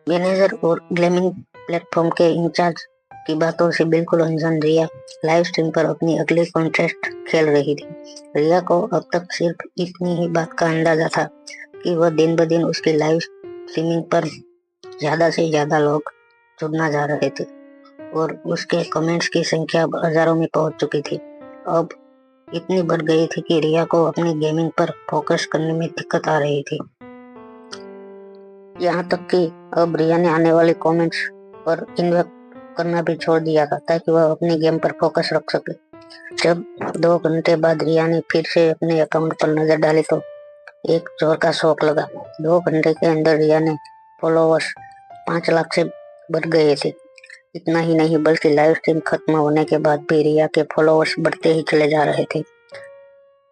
Manager और gaming platform के in charge की बातों से बिल्कुल अनजान रिया लाइव स्ट्रीम पर अपनी अगली कॉन्टेस्ट खेल रही थी। रिया को अब तक सिर्फ इतनी ही बात का अंदाजा था कि वह दिन ब दिन उसकी लाइव स्ट्रीमिंग पर ज्यादा से ज्यादा लोग जुड़ना जा रहे थे और उसके कमेंट्स की संख्या हजारों में पहुंच चुकी थी। अब इतनी बढ़ गई थी कि रिया को अपनी गेमिंग पर फोकस करने में दिक्कत आ रही थी। यहाँ तक कि अब रिया ने आने वाले कमेंट्स पर इन्वेस्ट करना भी छोड़ दिया था ताकि वह अपने गेम पर फोकस रख सके। जब 2 घंटे बाद रिया ने फिर से अपने अकाउंट पर नजर डाली तो एक जोर का शौक लगा। 2 घंटे के अंदर रिया ने फॉलोवर्स 5 लाख से बढ़ गए थे। इतना ही नहीं बल्कि लाइव स्ट्रीम खत्म होने के बाद भी रिया के फॉलोवर्स बढ़ते ही चले जा रहे थे।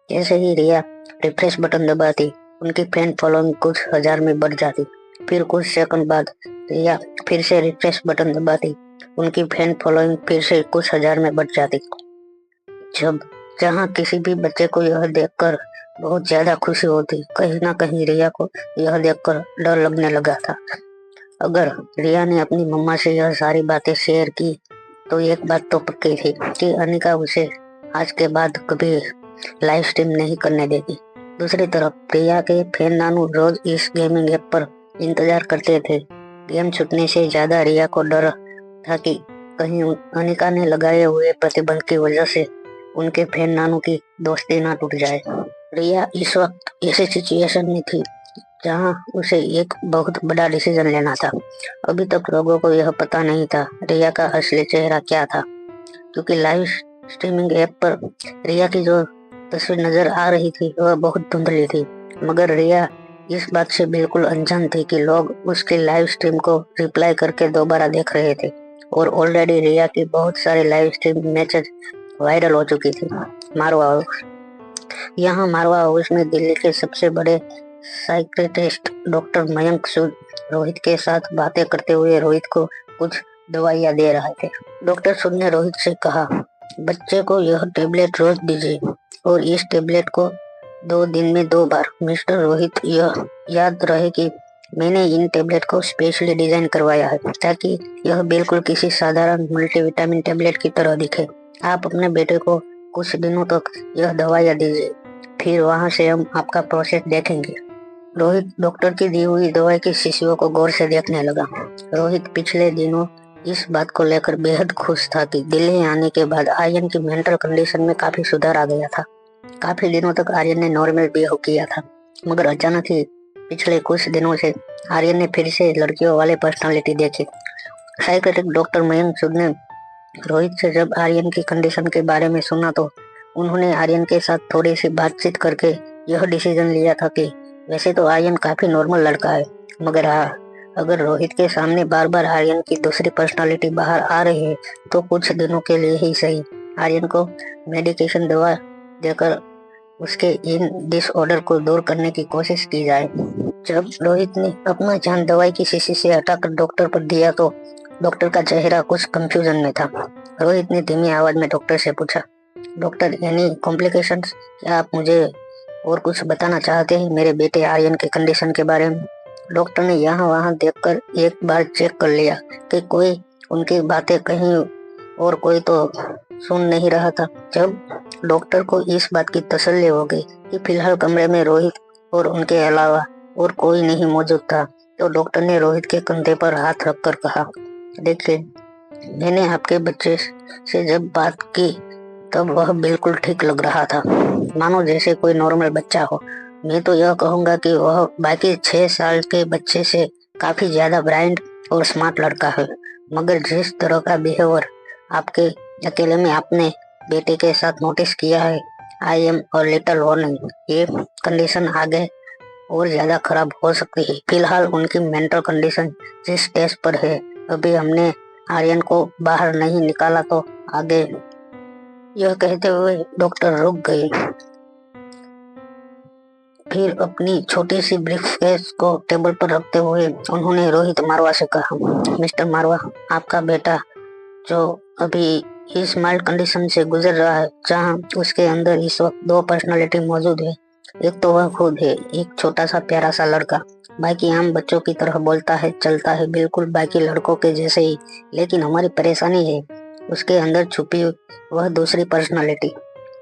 जैसे ही रिया रिफ्रेश बटन दबाती उनकी फैन फॉलोइंग कुछ हजार में बढ़ जाती। फिर कुछ सेकंड बाद रिया फिर से रिफ्रेश बटन दबाती, उनकी फैन फॉलोइंग फिर से कुछ हजार में बढ़ जाती। जब जहाँ किसी भी बच्चे को यह देखकर बहुत ज्यादा खुशी होती, कहीं ना कहीं रिया को यह देखकर डर लगने लगा था। अगर रिया ने अपनी मम्मा से यह सारी बातें शेयर की तो एक बात तो पक्की थी कि अनिका उसे आज के बाद कभी लाइव स्ट्रीम नहीं करने देगी। दूसरी तरफ रिया के फैन नानू रोज इस गेमिंग ऐप पर इंतजार करते थे। गेम छूटने से ज्यादा रिया को डर था कि कहीं अनिका ने लगाए हुए प्रतिबंध की वजह से उनके फैन नानू की दोस्ती ना टूट जाए। रिया इस वक्त ऐसी सिचुएशन में थी जहां उसे एक बहुत बड़ा डिसीजन लेना था। अभी तक लोगों को यह पता नहीं था रिया का असली चेहरा क्या था, क्योंकि लाइव स्ट्रीमिंग ऐप पर रिया की जो तस्वीर नजर आ रही थी वह बहुत धुंधली थी। मगर रिया इस बात से बिल्कुल अनजान थी कि लोग उसके लाइव स्ट्रीम को रिप्लाई करके दोबारा देख रहे थे और ऑलरेडी रिया की बहुत सारे लाइव स्ट्रीम मैचेस वायरल हो चुकी थी। मारवा हाउस, यहाँ मारवा हाउस में दिल्ली के सबसे बड़े साइकियाट्रिस्ट डॉक्टर मयंक सूद रोहित के साथ बातें करते हुए रोहित को कुछ दवाइयाँ दे रहे थे। डॉक्टर सूद ने रोहित से कहा, बच्चे को यह टेबलेट रोज दीजिए और इस टेबलेट को 2 दिन में 2 बार। मिस्टर रोहित, यह याद रहे कि मैंने इन टेबलेट को स्पेशली डिजाइन करवाया है ताकि यह बिल्कुल किसी साधारण मल्टीविटामिन टेबलेट की तरह दिखे। आप अपने बेटे को कुछ दिनों तक यह दवाइयाँ दीजिए, फिर वहां से हम आपका प्रोसेस देखेंगे। रोहित डॉक्टर की दी हुई दवाई की शीशियों को गौर से देखने लगा। रोहित पिछले दिनों इस बात को लेकर बेहद खुश था कि दिल्ली आने के बाद आर्यन की मेंटल कंडीशन में काफी सुधार आ गया था। काफी दिनों तक आर्यन ने नॉर्मल बिहेव किया था, मगर अचानक ही पिछले कुछ दिनों से आर्यन ने फिर से लड़कियों वाले पर्सनालिटी देखी। साइकियाट्रिस्ट डॉक्टर मयंक सूद ने रोहित से जब आर्यन की कंडीशन के बारे में सुना तो उन्होंने आर्यन के साथ थोड़ी सी बातचीत करके यह डिसीजन लिया था कि वैसे तो आर्यन काफी नॉर्मल लड़का है, मगर हाँ, अगर रोहित के सामने बार बार आर्यन की दूसरी पर्सनालिटी बाहर आ रही है तो कुछ दिनों के लिए ही सही आर्यन को मेडिकेशन दवा देकर उसके इन डिसऑर्डर को दूर करने की कोशिश की जाए। जब रोहित ने अपना ध्यान दवाई की शीशी से हटाकर डॉक्टर पर दिया तो डॉक्टर का चेहरा कुछ कंफ्यूजन में था। रोहित ने धीमी आवाज में डॉक्टर से पूछा, डॉक्टर, एनी कॉम्प्लिकेशंस? क्या आप मुझे और कुछ बताना चाहते हैं मेरे बेटे आर्यन के कंडीशन के बारे में? डॉक्टर ने यहाँ वहाँ देखकर एक बार चेक कर लिया कि कोई उनकी बातें कहीं और कोई तो सुन नहीं रहा था। जब डॉक्टर को इस बात की तसल्ली हो गई कि फिलहाल कमरे में रोहित और उनके अलावा और कोई नहीं मौजूद था तो डॉक्टर ने रोहित के कंधे पर हाथ रखकर कहा, देखिए, मैंने आपके बच्चे से जब बात की तब वह बिल्कुल ठीक लग रहा था, मानो जैसे कोई नॉर्मल बच्चा हो। मैं तो यह कहूँगा कि वह बाकी 6 साल के बच्चे से काफी ज्यादा ब्राइट और स्मार्ट लड़का है, मगर जिस तरह का बिहेवियर आपके अकेले में आपने बेटे के साथ नोटिस किया है, I am a little warning, ये कंडीशन आगे और ज्यादा खराब हो सकती है। फिलहाल उनकी मेंटल कंडीशन जिस स्टेज पर है, अभी हमने आर्यन को बाहर नहीं निकाला तो आगे। यह कहते हुए डॉक्टर रुक गए। फिर अपनी छोटी सी ब्रीफकेस को टेबल पर रखते हुए उन्होंने रोहित मारवा से कहा, मिस्टर मारवा, आपका बेटा जो अभी इस माइल्ड कंडीशन से गुजर रहा है, जहां उसके अंदर इस वक्त 2 पर्सनालिटी मौजूद है। एक तो वह खुद है, एक छोटा सा प्यारा सा लड़का बाकी आम बच्चों की तरह बोलता है, चलता है, बिल्कुल बाकी लड़कों के जैसे ही। लेकिन हमारी परेशानी है उसके अंदर छुपी वह दूसरी पर्सनालिटी,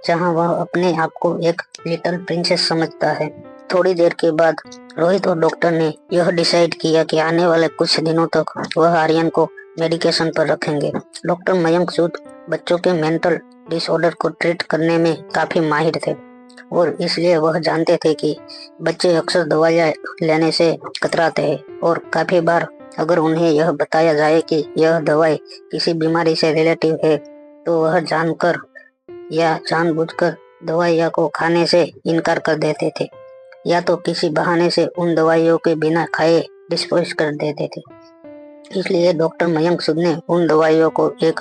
जहां वह अपने आप को एक लिटिल प्रिंसेस समझता है। थोड़ी देर के बाद रोहित और डॉक्टर ने यह डिसाइड किया कि आने वाले कुछ दिनों तक वह आर्यन को मेडिकेशन पर रखेंगे। डॉक्टर मयंक सूद बच्चों के मेंटल डिसऑर्डर को ट्रीट करने में काफी माहिर थे और इसलिए वह जानते थे कि बच्चे अक्सर दवाइयाँ लेने से कतराते हैं और काफी बार अगर उन्हें यह बताया जाए कि यह दवाई किसी बीमारी से रिलेटिव है तो वह जानकर या जानबूझकर दवाइयों को खाने से इनकार कर देते थे या तो किसी बहाने से उन दवाइयों के बिना खाए डिस्पोज कर देते थे। इसलिए डॉक्टर मयंक सूद ने उन दवाइयों को एक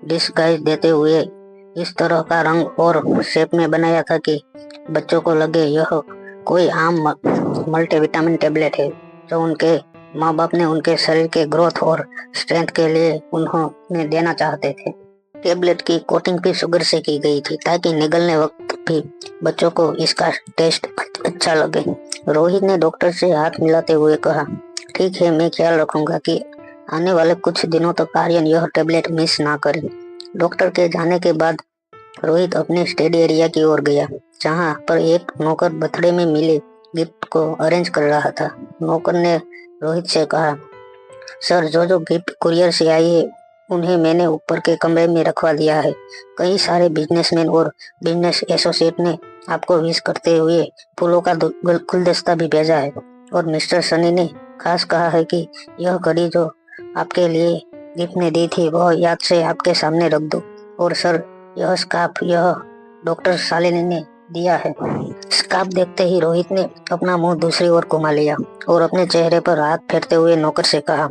डिस्गाइज देते हुए इस तरह का रंग और शेप में बनाया था कि बच्चों को लगे यह कोई आम मल्टीविटामिन टेबलेट है जो उनके माँ बाप ने उनके शरीर के ग्रोथ और स्ट्रेंथ के लिए उन्होंने देना चाहते थे। टेबलेट की कोटिंग भी शुगर से की गई थी ताकि निगलने वक्त भी बच्चों को इसका टेस्ट अच्छा लगे। रोहित ने डॉक्टर से हाथ मिलाते हुए कहा, ठीक है, मैं ख्याल रखूंगा कि आने वाले कुछ दिनों तक आर्यन यह टेबलेट मिस ना करे। डॉक्टर के जाने के बाद रोहित अपने स्टडी एरिया की ओर गया जहां पर एक नौकर बर्थडे में मिले गिफ्ट को अरेंज कर रहा था। नौकर ने रोहित से कहा, सर, जो जो गिफ्ट कुरियर से आई है उन्हें मैंने ऊपर के कमरे में रखवा दिया है। कई सारे बिजनेसमैन और बिजनेस एसोसिएट ने आपको विश करते हुए फूलों का गुलदस्ता भी भेजा है और मिस्टर सनी ने खास कहा है कि यह घड़ी जो आपके लिए गिफ्ट ने दी थी वह याद से आपके सामने रख दो। और सर, यह स्कार्फ यह डॉक्टर शालिनी ने दिया है। स्कार्फ देखते ही रोहित ने अपना मुंह दूसरी ओर घुमा लिया और अपने चेहरे पर हाथ फेरते हुए नौकर से कहा,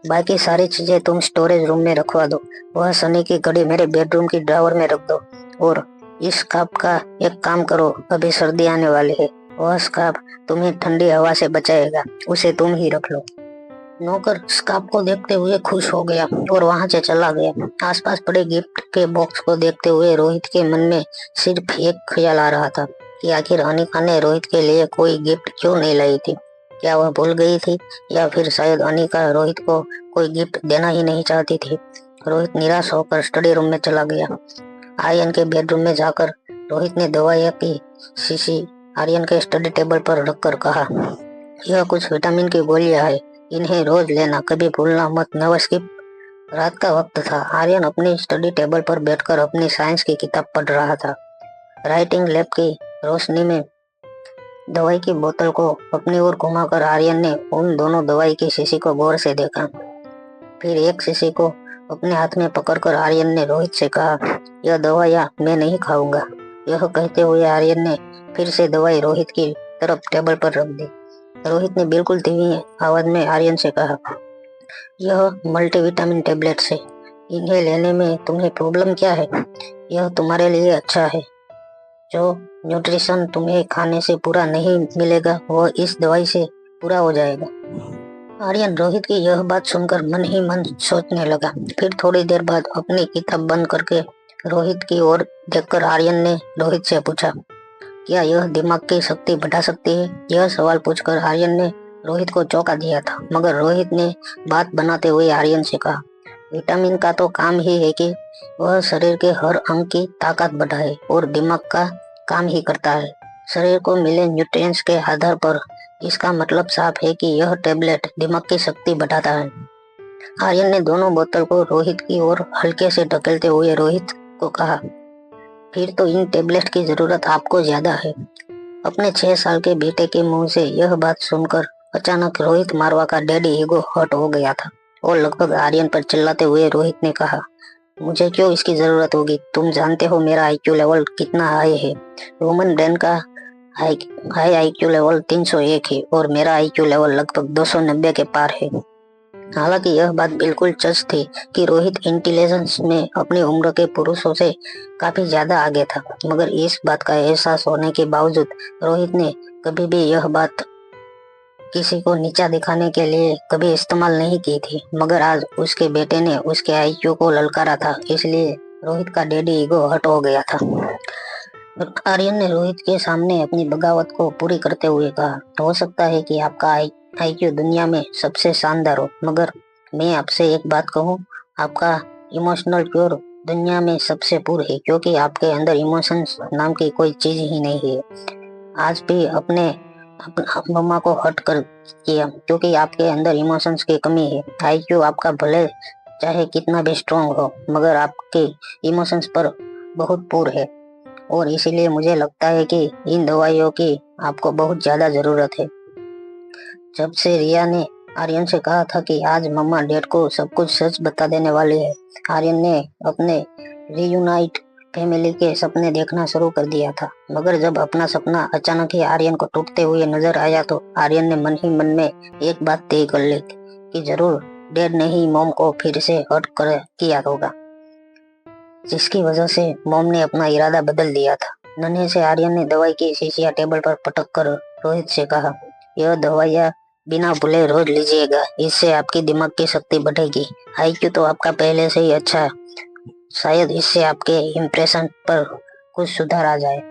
बाकी सारी चीजें तुम स्टोरेज रूम में रखवा दो। वह सनी की घड़ी मेरे बेडरूम की ड्रॉवर में रख दो। और इस स्कार्फ का एक काम करो, अभी सर्दी आने वाली है, वह स्कार्फ तुम्हें ठंडी हवा से बचाएगा, उसे तुम ही रख लो। नौकर स्कार्फ को देखते हुए खुश हो गया और वहां से चला गया। आसपास पड़े गिफ्ट के बॉक्स को देखते हुए रोहित के मन में सिर्फ एक ख्याल आ रहा था कि आखिर अनिका ने रोहित के लिए कोई गिफ्ट क्यों नहीं लाई थी। क्या वह भूल गई थी या फिर शायद अनिका रोहित को कोई गिफ्ट देना ही नहीं चाहती थी। रोहित निराश होकर स्टडी रूम में चला गया। आर्यन के बेडरूम में जाकर रोहित ने दवाइयाँ की शीशी आर्यन के स्टडी टेबल पर रखकर कहा, यह कुछ विटामिन की गोलियां है, इन्हें रोज लेना, कभी भूलना मत, नेवर स्किप। रात का वक्त था। आर्यन अपनी स्टडी टेबल पर बैठकर अपनी साइंस की किताब पढ़ रहा था। राइटिंग लैब की रोशनी में दवाई की बोतल को अपनी ओर घुमाकर आर्यन ने उन दोनों दवाई की शीशी को गौर से देखा। फिर एक शीशी को अपने हाथ में पकड़कर आर्यन ने रोहित से कहा, यह दवाइयाँ मैं नहीं खाऊंगा। यह कहते हुए आर्यन ने फिर से दवाई रोहित की तरफ टेबल पर रख दी। रोहित ने बिल्कुल धीमी आवाज में आर्यन से कहा, यह मल्टीविटामिन टेबलेट्स है, इन्हें लेने में तुम्हें प्रॉब्लम क्या है? यह तुम्हारे लिए अच्छा है। जो न्यूट्रिशन तुम्हें खाने से पूरा नहीं मिलेगा वो इस दवाई से पूरा हो जाएगा। आर्यन रोहित की यह बात सुनकर मन ही मन सोचने लगा। फिर थोड़ी देर बाद अपनी किताब बंद करके रोहित की ओर देखकर आर्यन ने रोहित से पूछा, क्या यह दिमाग की शक्ति बढ़ा सकती है? यह सवाल पूछकर आर्यन ने रोहित को चौंका दिया था, मगर रोहित ने बात बनाते हुए आर्यन से कहा, विटामिन का तो काम ही है कि वह शरीर के हर अंग की ताकत बढ़ाए और दिमाग का काम ही करता है। शरीर को मिले न्यूट्रिएंट्स के आधार पर इसका मतलब साफ है कि यह टेबलेट दिमाग की शक्ति बढ़ाता है। आर्यन ने दोनों बोतल को रोहित की ओर हल्के से ढकेलते हुए रोहित को कहा, फिर तो इन टेबलेट की जरूरत आपको ज्यादा है। अपने 6 साल के बेटे के मुंह से यह बात सुनकर अचानक रोहित मारवा का डैडी ईगो हर्ट हो गया था और लगभग आर्यन पर चिल्लाते हुए रोहित ने कहा, मुझे क्यों इसकी जरूरत होगी? तुम जानते हो मेरा आईक्यू लेवल कितना हाई है। ह्यूमन ब्रेन का हाई आईक्यू लेवल 301 है और मेरा आईक्यू लेवल लगभग 290 के पार है। हालांकि यह बात बिल्कुल सच थी कि रोहित इंटेलिजेंस में अपनी उम्र के पुरुषों से काफी ज्यादा आगे था, मगर इस बात का एहसास होने के बावजूद रोहित ने कभी भी यह बात किसी को नीचा दिखाने के लिए कभी इस्तेमाल नहीं की थी। मगर आज उसके बेटे ने उसके आईक्यू को ललकारा था, इसलिए रोहित का डैडी ईगो हर्ट हो गया था। आर्यन ने रोहित के सामने अपनी बगावत को पूरी करते हुए कहा, हो सकता है कि आपका आईक्यू दुनिया में सबसे शानदार हो, मगर मैं आपसे एक बात कहूँ, आपका इमोशनल क्योर दुनिया में सबसे पुर है, क्योंकि आपके अंदर इमोशंस नाम की कोई चीज ही नहीं है। आज भी मम्मा को हट कर किया, क्योंकि आपके अंदर इमोशंस की कमी है। आईक्यू आपका भले चाहे कितना भी स्ट्रांग हो, मगर आपके इमोशंस पर बहुत पुर है, और इसीलिए मुझे लगता है कि इन दवाइयों की आपको बहुत ज्यादा जरूरत है। जब से रिया ने आर्यन से कहा था कि आज मम्मा डैड को सब कुछ सच बता देने वाली है, आर्यन ने अपने रीयूनाइट फैमिली के सपने देखना शुरू कर दिया था। मगर जब अपना सपना अचानक ही आर्यन को टूटते हुए नजर आया, तो आर्यन ने मन ही मन में एक बात तय कर ली कि जरूर डैड ने ही मॉम को फिर से हर्ट कर किया होगा, जिसकी वजह से मॉम ने अपना इरादा बदल दिया था। नन्हे से आर्यन ने दवाई की शीशियां टेबल पर पटक कर रोहित से कहा, यह दवाइयाँ बिना भूले रोज लीजिएगा, इससे आपकी दिमाग की शक्ति बढ़ेगी। आईक्यू तो आपका पहले से ही अच्छा है, शायद इससे आपके इम्प्रेशन पर कुछ सुधार आ जाए।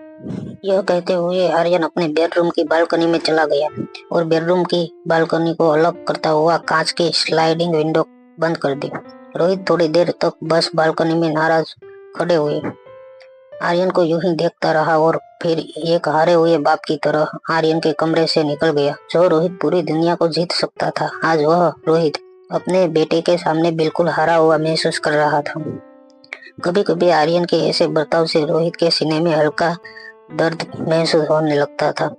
यह कहते हुए आर्यन अपने बेडरूम की बालकनी में चला गया और बेडरूम की बालकनी को अलग करता हुआ कांच की स्लाइडिंग विंडो बंद कर दी। रोहित थोड़ी देर तक बस बालकनी में नाराज खड़े हुए आर्यन को यूं ही देखता रहा, और फिर एक हारे हुए बाप की तरह आर्यन के कमरे से निकल गया। जो रोहित पूरी दुनिया को जीत सकता था, आज वह रोहित अपने बेटे के सामने बिल्कुल हारा हुआ महसूस कर रहा था। कभी कभी आर्यन के ऐसे बर्ताव से रोहित के सीने में हल्का दर्द महसूस होने लगता था।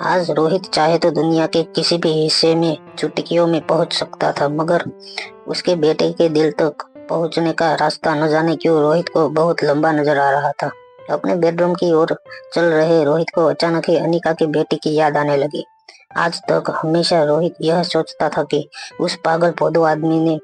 आज रोहित चाहे तो दुनिया के किसी भी हिस्से में चुटकियों में पहुंच सकता था, मगर उसके बेटे के दिल तक पहुंचने का रास्ता न जाने क्यों रोहित को बहुत लंबा नजर आ रहा था। अपने बेडरूम की ओर चल रहे रोहित को अचानक ही अनिका की बेटी की याद आने लगी। आज तक हमेशा रोहित यह सोचता था कि उस पागल भोदू आदमी ने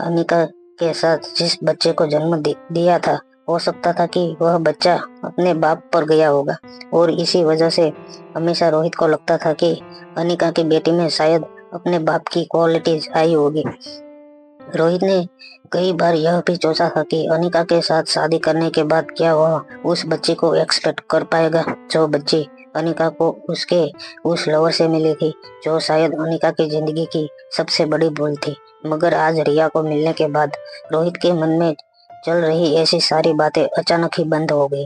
अनिका के साथ जिस बच्चे को जन्म दिया था, हो सकता था कि वह बच्चा अपने बाप पर गया होगा, और इसी वजह से हमेशा रोहित को लगता था कि अनिका की बेटी में शायद अपने बाप की क्वालिटीज आई होगी। रोहित ने कई बार यह भी सोचा था कि अनिका के साथ शादी करने के बाद क्या वह उस बच्ची को एक्सपेक्ट कर पाएगा, जो बच्ची अनिका को उसके उस लवर से मिली थी, जो शायद अनिका की जिंदगी की सबसे बड़ी भूल थी। मगर आज रिया को मिलने के बाद रोहित के मन में चल रही ऐसी सारी बातें अचानक ही बंद हो गई।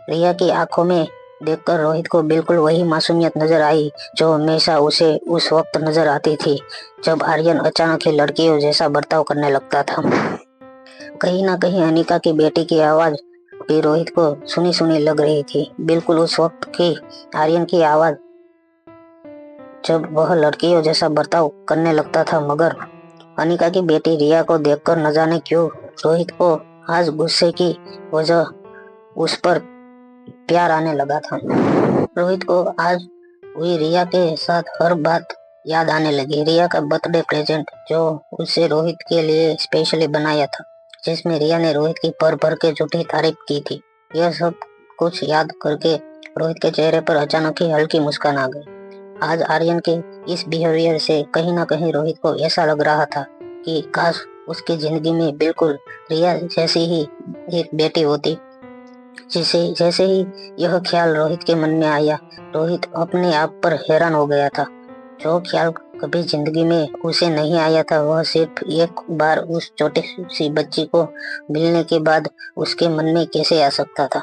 रिया की आंखों में देखकर रोहित को बिल्कुल वही मासूमियत नजर आई जो हमेशा उसे उस वक्त नजर आती थी जब आर्यन अचानक ही लड़कियों जैसा बर्ताव करने लगता था। कहीं ना कहीं अनिका की बेटी की आवाज भी रोहित को सुनी सुनी लग रही थी, बिल्कुल उस वक्त की आर्यन की आवाज जब वह लड़कियों जैसा बर्ताव करने लगता था। मगर अनिका की बेटी रिया को देखकर न जाने क्यों रोहित को आज गुस्से की वजह उस पर प्यार आने लगा था। रोहित को आज हुई रिया के साथ हर बात याद आने लगी। रिया का बर्थडे प्रेजेंट जो उसे रोहित के लिए स्पेशली बनाया था, जिसमें रिया ने रोहित की भर भर के झूठी तारीफ की थी। यह सब कुछ याद करके रोहित के चेहरे पर अचानक ही हल्की मुस्कान आ गई। आज आर्यन के इस बिहेवियर से कहीं ना कहीं रोहित को ऐसा लग रहा था कि काश उसकी जिंदगी में बिल्कुल रिया जैसी ही एक बेटी होती। जैसे ही यह ख्याल रोहित के मन में आया, रोहित अपने आप पर हैरान हो गया था। जो ख्याल कभी जिंदगी में उसे नहीं आया था, वह सिर्फ एक बार उस छोटी सी बच्ची को मिलने के बाद उसके मन में कैसे आ सकता था।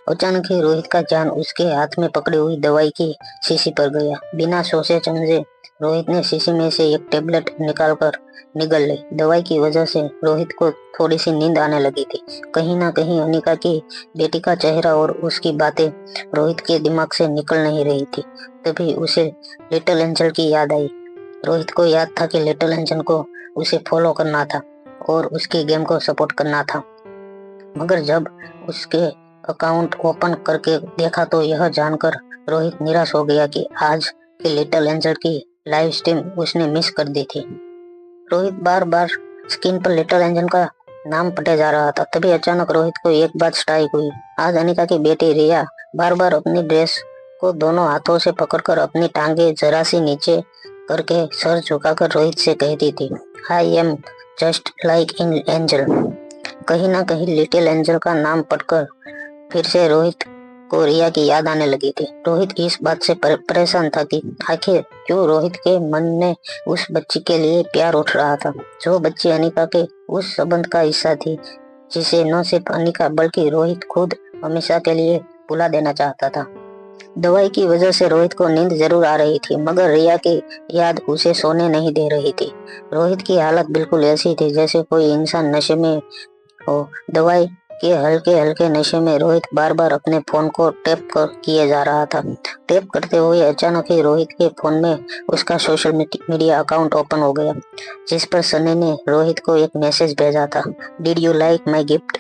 अचानक ही रोहित का ध्यान उसके हाथ में पकड़ी हुई दवाई की शीशी पर गया। बिना सोचे समझे रोहित ने शीशी में से एक टेबलेट निकालकर निगल ली। दवाई की वजह से रोहित को थोड़ी सी नींद आने लगी थी। कहीं ना कहीं अनिका की बेटी का चेहरा और उसकी बातें रोहित के दिमाग से निकल नहीं रही थी। तभी उसे लिटिल एंजल की याद आई। रोहित को याद था कि लिटिल एंजल को उसे फॉलो करना था और उसकी गेम को सपोर्ट करना था। मगर जब उसके अकाउंट ओपन करके देखा तो यह जानकर रोहित निराश हो गया कि आज की लिटिल एंजल की लाइव स्ट्रीम उसने मिस कर दी थी। रोहित बार बार स्क्रीन पर लिटिल एंजल का नाम पढ़े जा रहा था। तभी अचानक रोहित को एक बात स्ट्राइक हुई। आज अनिका की बेटी रिया बार बार अपनी ड्रेस को दोनों हाथों से पकड़कर अपनी टांगे जरा सी नीचे करके सर झुकाकर रोहित से कहती थी, I am just like in angel. कहीं ना कहीं लिटिल एंजल का नाम पढ़कर फिर से रोहित को रिया की याद आने लगी थी। रोहित इस बात से परेशान था कि आखिर क्यों रोहित के मन में उस बच्ची के लिए प्यार उठ रहा था, जो बच्ची अनिका के उस संबंध का हिस्सा थी, जिसे न सिर्फ अनिका बल्कि रोहित खुद हमेशा के लिए भुला देना चाहता था। दवाई की वजह से रोहित को नींद जरूर आ रही थी, मगर रिया की याद उसे सोने नहीं दे रही थी। रोहित की हालत बिल्कुल ऐसी थी जैसे कोई इंसान नशे में हो। दवाई के हल्के हल्के नशे में रोहित बार बार अपने फोन को टैप किए जा रहा था। टैप करते हुए अचानक ही रोहित के फोन में उसका सोशल मीडिया अकाउंट ओपन हो गया, जिस पर सनी ने रोहित को एक मैसेज भेजा था, did you like my gift.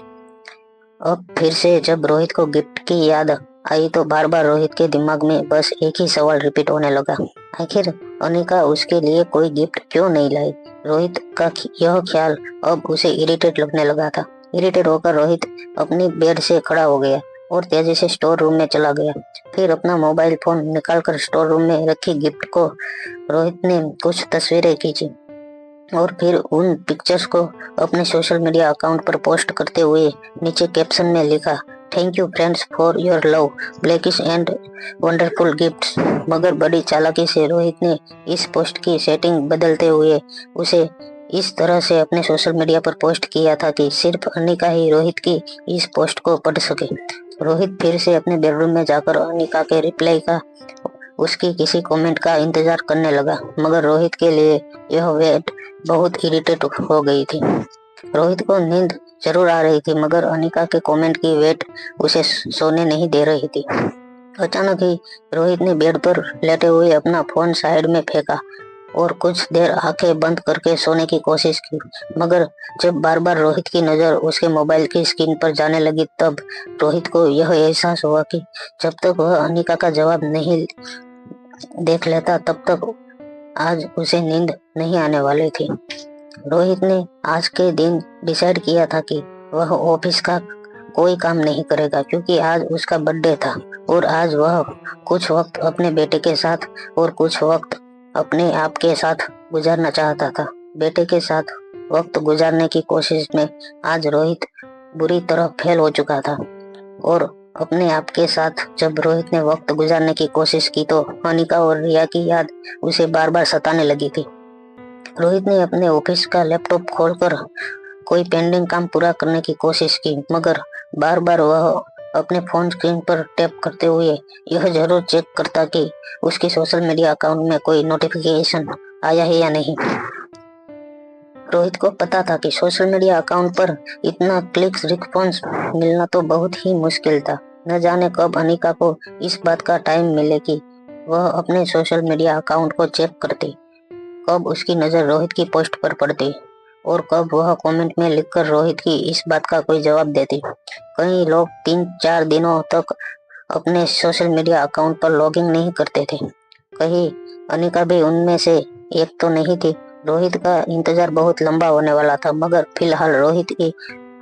अब फिर से जब रोहित को गिफ्ट की याद आई तो बार बार रोहित के दिमाग में बस एक ही सवाल रिपीट होने लगा, आखिर अनिका उसके लिए कोई गिफ्ट क्यों नहीं लाई। रोहित का यह ख्याल अब उसे इरिटेट लगने लगा था। इरिटेट होकर रोहित अपनी बेड से खड़ा हो गया और तेजी से स्टोर रूम में चला गया। फिर अपना मोबाइल फोन निकालकर स्टोर रूम में रखी गिफ्ट को रोहित ने कुछ तस्वीरें खींची और फिर उन पिक्चर्स को अपने सोशल मीडिया अकाउंट पर पोस्ट करते हुए नीचे कैप्शन में लिखा, thank you friends for your love, blackish and wonderful gifts. मगर बड़ी चालाकी से रोहित ने इस पोस्ट की सेटिंग बदलते हुए उसे इस तरह से अपने सोशल मीडिया पर पोस्ट किया था कि सिर्फ अनिका ही रोहित की इस पोस्ट को पढ़ सके। रोहित फिर से अपने बेडरूम में जाकर अनिका के रिप्लाई का, उसकी किसी कमेंट का इंतजार करने लगा, मगर रोहित के लिए यह वेट बहुत इरिटेट हो गई थी। रोहित को नींद जरूर आ रही थी, मगर अनिका के कमेंट की वेट उसे सोने नहीं दे रही थी। अचानक ही रोहित ने बेड पर लेटे हुए अपना फोन साइड में फेंका और कुछ देर आंखें बंद करके सोने की कोशिश की, मगर जब बार बार रोहित की नजर उसके मोबाइल की स्क्रीन पर जाने लगी तब रोहित को यह एहसास हुआ कि जब तक वह अनिका का जवाब नहीं देख लेता तब तक आज उसे नींद नहीं आने वाली थी। रोहित ने आज के दिन डिसाइड किया था कि वह ऑफिस का कोई काम नहीं करेगा, क्योंकि आज उसका बर्थडे था और आज वह कुछ वक्त अपने बेटे के साथ और कुछ वक्त अपने आप के साथ गुजारना चाहता था। बेटे के साथ वक्त गुजारने की कोशिश में आज रोहित बुरी तरह फेल हो चुका था और अपने आप के साथ जब रोहित ने वक्त गुजारने की कोशिश की तो अनिका और रिया की याद उसे बार बार सताने लगी थी। रोहित ने अपने ऑफिस का लैपटॉप खोलकर कोई पेंडिंग काम पूरा करने की कोशिश की, मगर बार बार वह अपने फोन स्क्रीन पर टैप करते हुए यह जरूर चेक करता कि उसके सोशल मीडिया अकाउंट में कोई नोटिफिकेशन आया है या नहीं। रोहित को पता था कि सोशल मीडिया अकाउंट पर इतना क्लिक्स रिस्पॉन्स मिलना तो बहुत ही मुश्किल था। न जाने कब अनिका को इस बात का टाइम मिले कि वह अपने सोशल मीडिया अकाउंट को चेक करती, कब उसकी नज़र रोहित की पोस्ट पर पड़ती और कब वह कमेंट में लिखकर रोहित की इस बात का कोई जवाब देती। कई लोग 3-4 दिनों तक अपने सोशल मीडिया अकाउंट पर लॉगिंग नहीं करते थे, कहीं अनिका भी उनमें से एक तो नहीं थी। रोहित का इंतजार बहुत लंबा होने वाला था, मगर फिलहाल रोहित की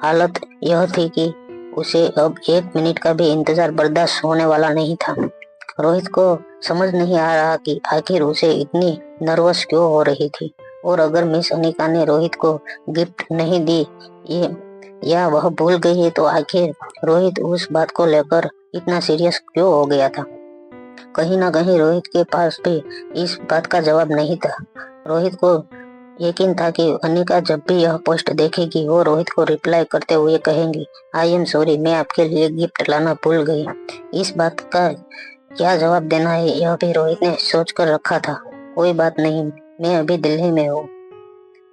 हालत यह थी कि उसे अब 1 मिनट का भी इंतजार बर्दाश्त होने वाला नहीं था। रोहित को समझ नहीं आ रहा कि आखिर उसे इतनी नर्वस क्यों हो रही थी और अगर मिस अनिका ने रोहित को गिफ्ट नहीं दी ये या वह भूल गई है तो आखिर रोहित उस बात को लेकर इतना सीरियस क्यों हो गया था। कहीं ना कहीं रोहित के पास भी इस बात का जवाब नहीं था। रोहित को यकीन था कि अनिका जब भी यह पोस्ट देखेगी वो रोहित को रिप्लाई करते हुए कहेंगी, आई एम सॉरी, मैं आपके लिए गिफ्ट लाना भूल गई। इस बात का क्या जवाब देना है यह भी रोहित ने सोच कर रखा था। कोई बात नहीं, मैं अभी दिल्ली में हूँ,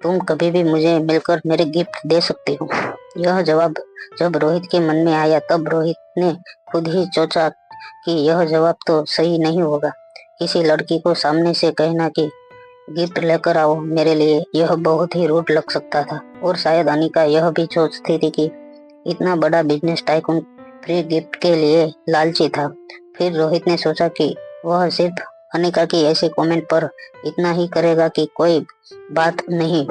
तुम कभी भी मुझे मिलकर मेरे गिफ्ट दे सकती हो। यह जवाब जब रोहित के मन में आया तब रोहित ने खुद ही सोचा कि यह जवाब तो सही नहीं होगा। किसी लड़की को सामने से कहना कि गिफ्ट लेकर आओ मेरे लिए, यह बहुत ही रूड लग सकता था और शायद अनिका यह भी सोचती थी कि इतना बड़ा बिजनेस टाइकून फ्री गिफ्ट के लिए लालची था। फिर रोहित ने सोचा कि वह सिर्फ अनिका की ऐसे कमेंट पर इतना ही करेगा कि कोई बात नहीं,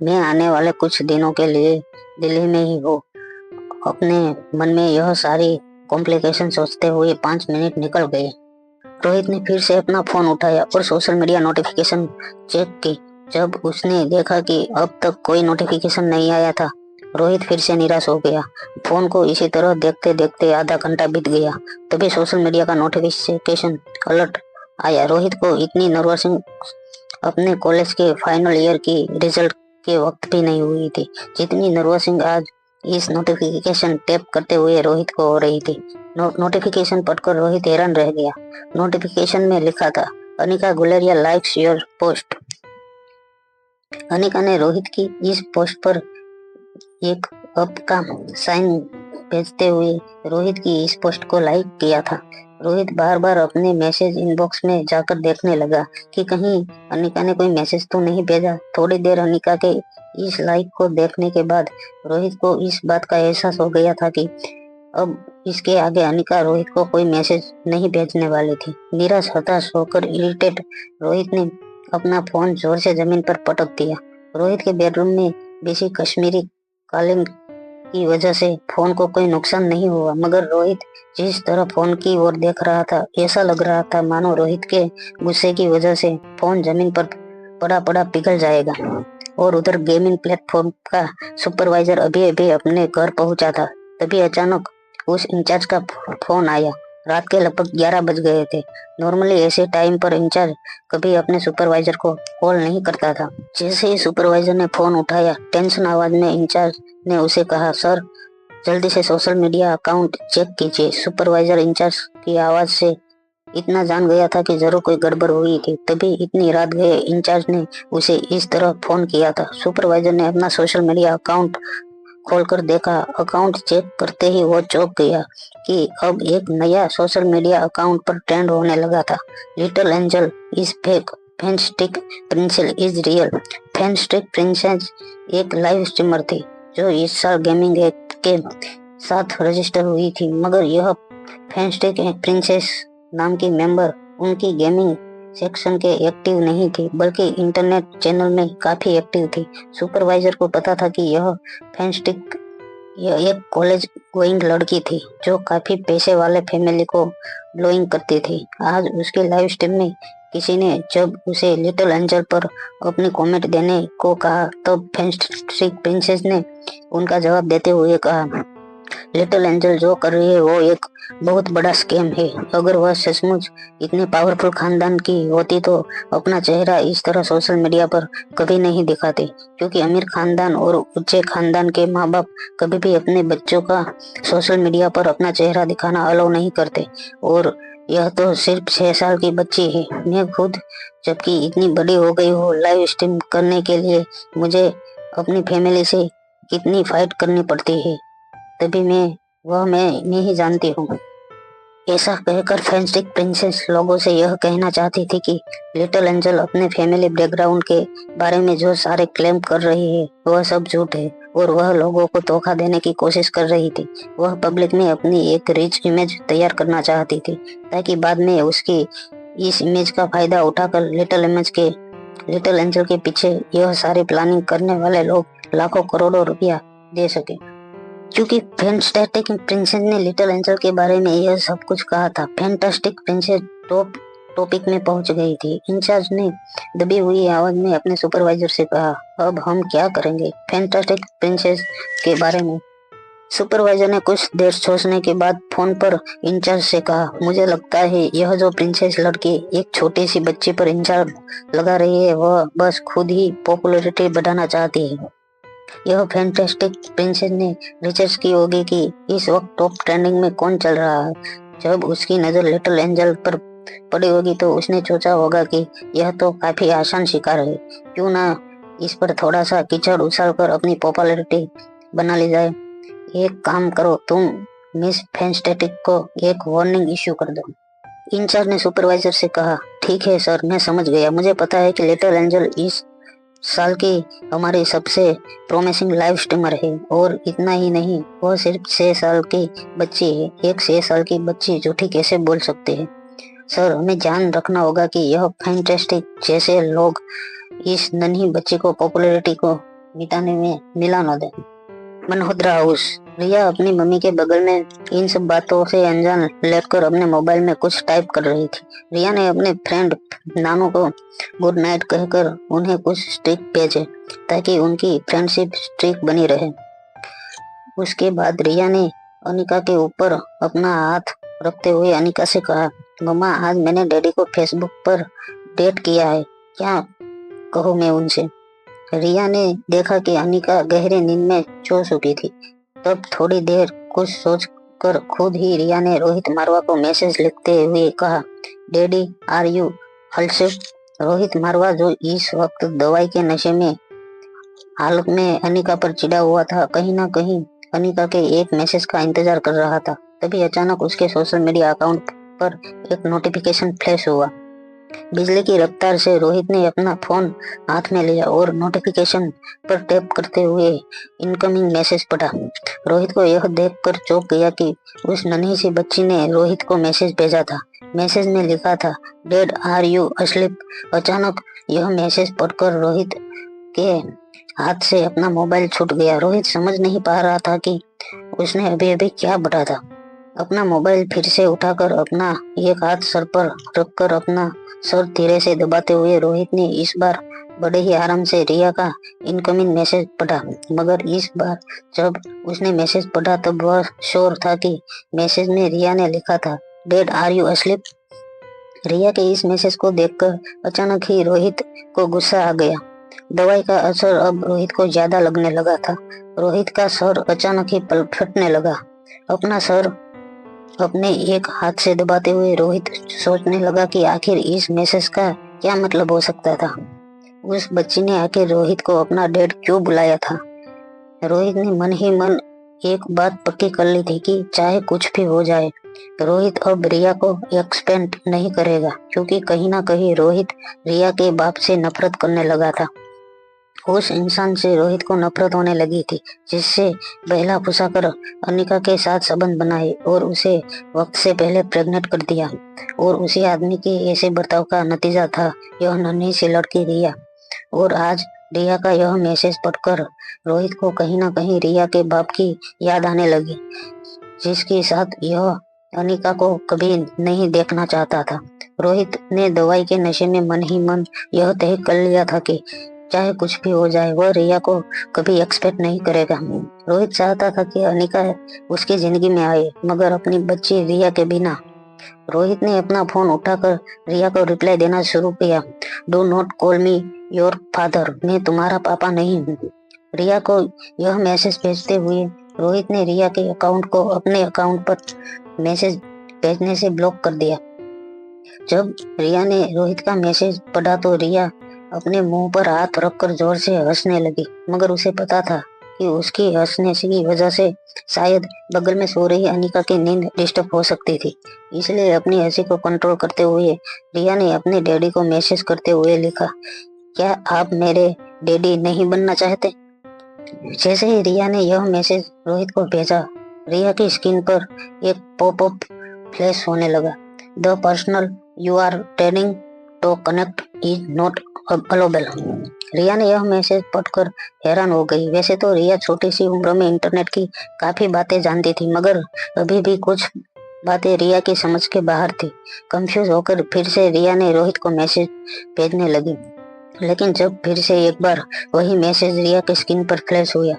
मैं आने वाले कुछ दिनों के लिए दिल्ली में ही हूँ। अपने मन में यह सारी कॉम्प्लिकेशन सोचते हुए 5 मिनट निकल गए। रोहित ने फिर से अपना फोन उठाया और सोशल मीडिया नोटिफिकेशन चेक की। जब उसने देखा कि अब तक कोई नोटिफिकेशन नहीं आया था रोहित फिर से निराश हो गया। फोन को इसी तरह देखते देखते आधा घंटा बीत गया। तभी सोशल मीडिया का नोटिफिकेशन अलर्ट आया। रोहित को इतनी नर्वसिंग अपने कॉलेज के फाइनल ईयर की रिजल्ट के वक्त भी नहीं हुई थी जितनी नर्वसिंग आज इस नोटिफिकेशन टैप करते हुए रोहित को हो रही थी। नोटिफिकेशन पढ़कर रोहित हैरान रह गया। नोटिफिकेशन में लिखा था, Anika Guleria likes your post. Anika ने रोहित की इस पोस्ट पर एक अप का साइन भेजते हुए रोहित की इस पोस्ट को लाइक किया था। रोहित बार बार अपने मैसेज इनबॉक्स में जाकर देखने लगा कि कहीं अनिका ने कोई मैसेज तो नहीं भेजा। थोड़ी देर अनिका के इस लाइक को देखने के बाद रोहित को इस बात का एहसास हो गया था कि अब इसके आगे अनिका रोहित को कोई मैसेज नहीं भेजने वाली थी। निराश हताश होकर इरिटेट रोहित ने अपना फोन जोर से जमीन पर पटक दिया। रोहित के बेडरूम में बेसी कश्मीरी कालीन की वजह से फोन को कोई नुकसान नहीं हुआ, मगर रोहित जिस तरह फोन की ओर देख रहा था ऐसा लग रहा था मानो रोहित के गुस्से की वजह से फोन जमीन पर पड़ा पड़ा पिघल जाएगा। और उधर गेमिंग प्लेटफॉर्म का सुपरवाइजर अभी अभी अपने घर पहुंचा था। तभी अचानक उस इंचार्ज का फोन आया। रात के लगभग 11 बज गए थे। नॉर्मली ऐसे टाइम पर इंचार्ज कभी अपने सुपरवाइजर को कॉल नहीं करता था। जैसे ही सुपरवाइजर ने फोन उठाया, टेंशन आवाज में इंचार्ज ने उसे कहा, सर जल्दी से सोशल मीडिया अकाउंट चेक कीजिए। सुपरवाइजर इंचार्ज की आवाज से इतना जान गया था कि जरूर कोई गड़बड़ हुई थी। तभी इतनी रात गए इंचार्ज ने उसे इस तरह फोन किया था। सुपरवाइजर ने अपना सोशल मीडिया अकाउंट खोलकर देखा। अकाउंट चेक करते ही वो चौंक गया कि अब एक नया सोशल मीडिया अकाउंट पर ट्रेंड होने लगा था। Little angel is fake, fantastic princess is real. Fantastic princess एक लाइव स्ट्रीमर थी जो इस साल गेमिंग एक्ट के साथ रजिस्टर हुई थी, मगर यह फैंस्टिक प्रिंसेस नाम की मेंबर उनकी गेमिंग सेक्शन के एक्टिव नहीं थी, बल्कि इंटरनेट चैनल में काफी एक्टिव थी। सुपरवाइजर को पता था कि यह फैंस्टिक यह एक कॉलेज गोइंग लड़की थी जो काफी पैसे वाले फैमिली को ब्लोइंग करती थी। आज उसके लाइव स्ट्रीम में किसी ने जब उसे लिटिल एंजल पर अपनी कमेंट देने को कहा, तब फैंस्टिक प्रिंसेस ने उनका जवाब देते हुए कहा, लिटिल एंजल जो कर रही है वो एक बहुत बड़ा स्कैम है। अगर वह सचमुच इतने पावरफुल खानदान की होती तो अपना चेहरा इस तरह सोशल मीडिया पर कभी नहीं दिखाते, क्योंकि अमीर खानदान और ऊंचे खानदान के माँ बाप कभी भी अपने बच्चों का सोशल मीडिया पर अपना चेहरा दिखाना अलाउ नहीं करते। और यह तो सिर्फ 6 साल की बच्ची है। मैं खुद जबकि इतनी बड़ी हो गई हूँ, लाइव स्ट्रीम करने के लिए मुझे अपनी फैमिली से कितनी फाइट करनी पड़ती है, तभी मैं ही जानती हूँ। ऐसा कहकर फैंस्टिक प्रिंसेस लोगों से यह कहना चाहती थी कि लिटिल एंजल अपने फैमिली बैकग्राउंड के बारे में जो सारे क्लेम कर रही है वह सब झूठ है और वह लोगों को धोखा देने की कोशिश कर रही थी। वह पब्लिक में अपनी एक रिच इमेज तैयार करना चाहती थी ताकि बाद में उसकी इस इमेज का फायदा उठाकर लिटिल एंजल के पीछे यह सारी प्लानिंग करने वाले लोग लाखों करोड़ों रुपया दे सके। क्योंकि फैंटास्टिक प्रिंसेस ने लिटिल एंजल के बारे में यह सब कुछ कहा था, फैंटास्टिक प्रिंसेस टॉपिक में पहुंच गई थी। इंचार्ज ने दबी हुई आवाज में अपने सुपरवाइजर से कहा, अब हम क्या करेंगे फैंटास्टिक प्रिंसेस के बारे में। सुपरवाइजर ने कुछ देर सोचने के बाद फोन पर इंचार्ज से कहा, मुझे लगता है यह जो प्रिंसेस लड़की एक छोटी सी बच्ची पर इंचार्ज लगा रही है वह बस खुद ही पॉपुलैरिटी बढ़ाना चाहती है। यह फैंटास्टिक प्रिंसेस ने रिसर्च की होगी कि इस वक्त टॉप ट्रेंडिंग में कौन चल रहा है। जब उसकी नजर लिटिल एंजल पर पड़ी होगी तो उसने सोचा होगा कि यह तो काफी आसान शिकार है, क्यों ना इस पर थोड़ा सा कीचड़ उछाल कर अपनी पॉपुलैरिटी बना ली जाए। एक काम करो, तुम मिस फैंटास्टिक को एक वार्निंग इश्यू कर दो। इंचार्ज ने सुपरवाइजर से कहा, ठीक है सर, मैं समझ गया। मुझे पता है कि लिटिल एंजल इस साल की हमारी सबसे प्रोमिसिंग लाइव स्ट्रीमर है, और इतना ही नहीं, वह सिर्फ 6 साल की बच्ची है। एक 6 साल की बच्ची झूठी कैसे बोल सकते हैं? सर, हमें ध्यान रखना होगा कि यह फैंटास्टिक जैसे लोग इस नन्ही बच्ची को पॉपुलैरिटी को मिटाने में मिला न दे। मल्होत्रा हाउस। रिया अपनी मम्मी के बगल में इन सब बातों से अनजान लेटकर अपने मोबाइल में कुछ टाइप कर रही थी। रिया ने अपने फ्रेंड नानू को गुड नाइट कहकर उन्हें कुछ स्ट्रिक भेजे ताकि उनकी फ्रेंडशिप स्ट्रिक बनी रहे। उसके बाद रिया ने अनिका के ऊपर अपना हाथ रखते हुए अनिका से कहा, मम्मा आज मैंने डैडी को फेसबुक पर डेट किया है, क्या कहूँ मैं उनसे। रिया ने देखा कि अनिका गहरी नींद में सो चुकी थी। तब थोड़ी देर कुछ सोच कर खुद ही रिया ने रोहित मारवा को मैसेज लिखते हुए कहा, daddy are you also. Rohit Marwah जो इस वक्त दवाई के नशे में हालत में अनिका पर चिढ़ा हुआ था, कहीं ना कहीं अनिका के एक मैसेज का इंतजार कर रहा था। तभी अचानक उसके सोशल मीडिया अकाउंट पर एक नोटिफिकेशन फ्लैश हुआ। बिजली की रफ्तार से रोहित ने अपना फोन हाथ में लिया और नोटिफिकेशन पर टैप करते हुए इनकमिंग मैसेज पढ़ा। रोहित को यह देखकर चौंक गया कि उस नन्ही सी बच्ची ने रोहित को मैसेज भेजा था। मैसेज में लिखा था, डैड आर यू अस्लीप। अचानक यह मैसेज पढ़कर रोहित के हाथ से अपना मोबाइल छूट गया। रोहित समझ नहीं पा रहा था कि उसने अभी अभी क्या पढ़ा था। अपना मोबाइल फिर से उठाकर अपना एक हाथ सर पर रखकर अपना सर धीरे से दबाते हुए रोहित ने इस बार बड़े ही आराम से रिया का इनकमिंग मैसेज पढ़ा। मगर इस बार जब उसने मैसेज पढ़ा तब वह श्योर था कि मैसेज में रिया ने लिखा था, डैड आर यू अस्लीप। रिया के इस मैसेज को देखकर अचानक ही रोहित को गुस्सा आ गया। दवाई का असर अब रोहित को ज्यादा लगने लगा था। रोहित का सर अचानक ही फटने लगा। अपना सर अपने एक हाथ से दबाते हुए रोहित सोचने लगा कि आखिर इस मैसेज का क्या मतलब हो सकता था। उस बच्ची ने आखिर रोहित को अपना डैड क्यों बुलाया था। रोहित ने मन ही मन एक बात पक्की कर ली थी कि चाहे कुछ भी हो जाए रोहित अब रिया को एक्सपेक्ट नहीं करेगा, क्योंकि कहीं ना कहीं रोहित रिया के बाप से नफरत करने लगा था। उस इंसान से रोहित को नफरत होने लगी थी जिससे बहला फुसाकर अनिका के साथ संबंध बनाए और उसे वक्त से पहले प्रेग्नेंट कर दिया। और उसी आदमी के ऐसे बर्ताव का नतीजा था यह नन्ही सी लड़की रिया। और आज रिया का यह मैसेज पढ़कर रोहित को कहीं ना कहीं रिया के बाप की याद आने लगी, जिसके साथ यह अनिका को कभी नहीं देखना चाहता था। रोहित ने दवाई के नशे में मन ही मन यह तय कर लिया था कि चाहे कुछ भी हो जाए वह रिया को कभी एक्सपेक्ट नहीं करेगा। रोहित चाहता था कि अनिका उसकी जिंदगी में आए, मगर अपनी बच्ची रिया के बिना। रोहित ने अपना फोन उठाकर रिया को रिप्लाई देना शुरू किया, do not call me your father. मैं तुम्हारा पापा नहीं हूँ। रिया को यह मैसेज भेजते हुए रोहित ने रिया के अकाउंट को अपने अकाउंट पर मैसेज भेजने से ब्लॉक कर दिया। जब रिया ने रोहित का मैसेज पढ़ा तो रिया अपने मुंह पर हाथ रखकर जोर से हंसने लगी, मगर उसे पता था कि उसकी हंसने की वजह से शायद बगल में सो रही अनिका की नींद डिस्टर्ब हो सकती थी। इसलिए अपनी हंसी को कंट्रोल करते हुए रिया ने अपने डैडी को मैसेज करते हुए लिखा, क्या आप मेरे डैडी नहीं बनना चाहते। जैसे ही रिया ने यह मैसेज रोहित को भेजा, रिया की स्क्रीन पर एक पॉपअप फ्लैश होने लगा, the personal you are training to connect is not available. Riya ने यह मैसेज पढ़कर हैरान हो गई। वैसे तो रिया छोटी सी उम्र में इंटरनेट की काफी बातें जानती थी, मगर अभी भी कुछ बातें रिया की समझ के बाहर थी। कंफ्यूज होकर फिर से रिया ने रोहित को मैसेज भेजने लगी, लेकिन जब फिर से एक बार वही मैसेज रिया के स्क्रीन पर फ्लैश हुआ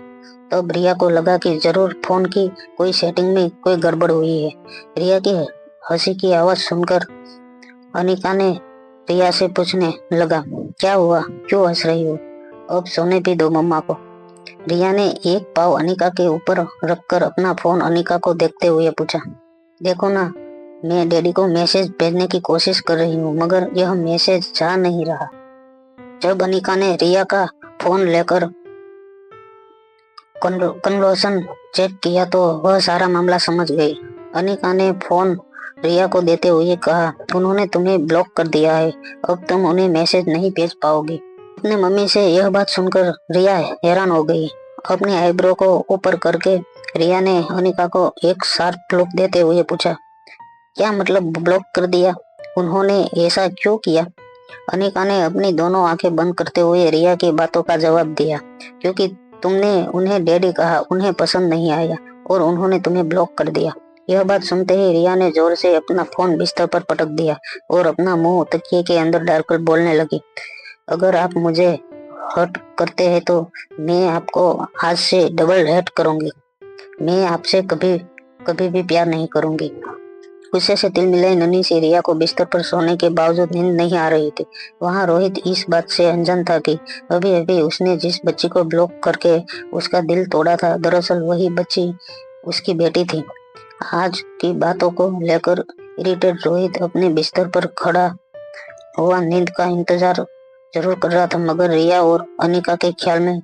तब रिया को लगा कि जरूर फोन की कोई सेटिंग में कोई गड़बड़ हुई है। रिया की हंसी की आवाज सुनकर अनिका ने रिया से पूछने लगा, क्या हुआ, क्यों हंस रही हो, अब सोने भी दो मम्मा को। रिया ने एक पाव अनिका के ऊपर रखकर अपना फोन अनिका को देखते हुए पूछा, देखो ना, मैं डैडी को मैसेज भेजने की कोशिश कर रही हूँ, मगर यह मैसेज जा नहीं रहा। जब अनिका ने रिया का फोन लेकर कन्वर्सेशन चेक किया तो वह सारा मामला समझ गई। अनिका ने फोन रिया को देते हुए कहा, उन्होंने तुम्हें ब्लॉक कर दिया है, अब तुम उन्हें मैसेज नहीं भेज पाओगी। अपने मम्मी से यह बात सुनकर रिया हैरान हो गई। अपने आईब्रो को ऊपर करके रिया ने अनिका को एक शार्प लुक देते हुए पूछा, क्या मतलब ब्लॉक कर दिया, उन्होंने ऐसा क्यों किया। अनिका ने अपनी दोनों आंखें बंद करते हुए रिया की बातों का जवाब दिया, क्योंकि तुमने उन्हें डैडी कहा, उन्हें पसंद नहीं आया और उन्होंने तुम्हें ब्लॉक कर दिया। यह बात सुनते ही रिया ने जोर से अपना फोन बिस्तर पर पटक दिया और अपना मुंह तकिए के अंदर डालकर बोलने लगी, अगर आप मुझे हर्ट करते हैं तो मैं आपको आज से डबल हर्ट करूंगी। मैं आपसे कभी कभी भी प्यार नहीं करूंगी। गुस्से से तिलमिलाई नन्ही सी रिया को बिस्तर पर सोने के बावजूद नींद नहीं आ रही थी। वहां रोहित इस बात से अनजान था कि अभी अभी उसने जिस बच्ची को ब्लॉक करके उसका दिल तोड़ा था, दरअसल वही बच्ची उसकी बेटी थी। आज की बातों को लेकर इरिटेट रोहित अपने बिस्तर पर खड़ा हुआ नींद का इंतजार जरूर कर रहा था, मगर रिया और अनिका के ख्याल में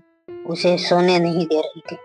उसे सोने नहीं दे रही थी।